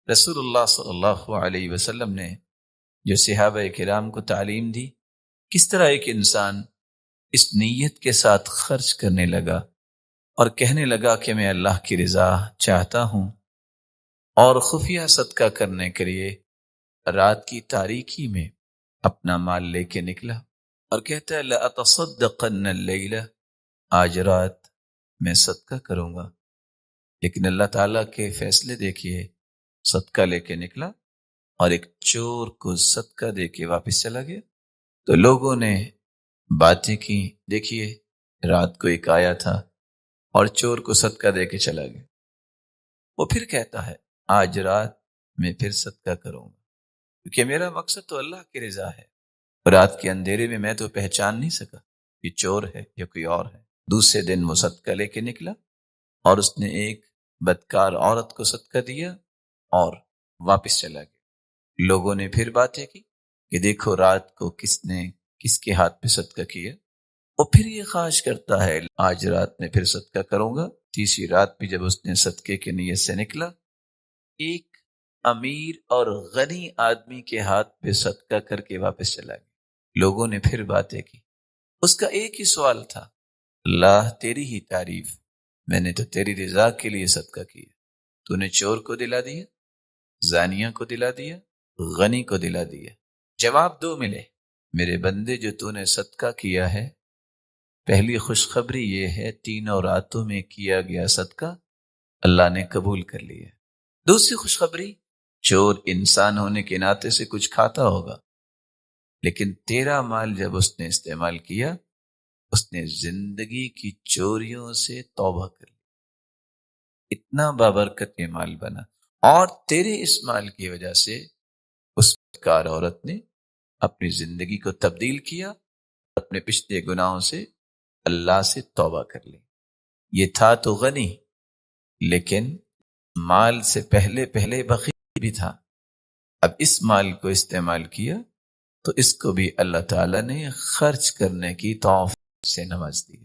رسول اللہ صلی اللہ علیہ وسلم نے جو صحابہ کرام کو تعلیم دی، کس طرح ایک انسان اس نیت کے ساتھ خرچ کرنے لگا اور کہنے لگا کہ میں اللہ کی رضا چاہتا ہوں، اور خفیہ صدقہ کرنے کے لیے رات کی تاریکی میں اپنا مال لے کے نکلا اور کہتا ہے لَأَتَصَدَّقَنَّ اللَّيْلَ، آج رات میں صدقہ کروں گا۔ لیکن اللہ تعالیٰ کے فیصلے دیکھیے، صدقہ لے کے نکلا اور ایک چور کو صدقہ دے کے واپس چلا گیا۔ تو لوگوں نے باتیں کی، دیکھیے رات کو ایک آیا تھا اور چور کو صدقہ دے کے چلا گیا۔ وہ پھر کہتا ہے آج رات میں پھر صدقہ کروں گا، کیونکہ میرا مقصد تو اللہ کی رضا ہے۔ رات کے اندھیرے میں تو پہچان نہیں سکا یہ چور ہے یا کوئی اور ہے۔ دوسرے دن وہ صدقہ لے کے نکلا اور اس نے ایک بدکار عورت کو صدقہ دیا اور واپس چلا گیا۔ لوگوں نے پھر باتیں کی کہ دیکھو رات کو کس کے ہاتھ پہ صدقہ کیا۔ وہ پھر یہ خواہش کرتا ہے آج رات میں پھر صدقہ کروں گا۔ تیسری رات بھی جب اس نے صدقے کی نیت سے نکلا، ایک امیر اور غنی آدمی کے ہاتھ پہ صدقہ کر کے واپس چلا گیا۔ لوگوں نے پھر باتیں کی، اس کا ایک ہی سوال تھا، اللہ تیری ہی تعریف، میں نے تو تیری رضا کے لیے صدقہ کیا، تو نے چور کو دلا دیا، زانیہ کو دلا دیا، غنی کو دلا دیا۔ جواب دو ملے، میرے بندے جو تو نے صدقہ کیا ہے، پہلی خوشخبری یہ ہے تینوں راتوں میں کیا گیا صدقہ اللہ نے قبول کر لیا۔ دوسری خوشخبری، چور انسان ہونے کے ناطے سے کچھ کھاتا ہوگا، لیکن تیرا مال جب اس نے استعمال کیا، اس نے زندگی کی چوریوں سے توبہ کر لی، اتنا بابرکت یہ مال بنا، اور تیرے اس مال کی وجہ سے اس بدکار عورت نے اپنی زندگی کو تبدیل کیا، اپنے پچھلے گناہوں سے اللہ سے توبہ کر لی۔ یہ تھا تو غنی، لیکن مال سے پہلے بخیل بھی تھا۔ اب اس مال کو استعمال کیا تو اس کو بھی اللہ تعالیٰ نے خرچ کرنے کی توفیق سے نواز دی۔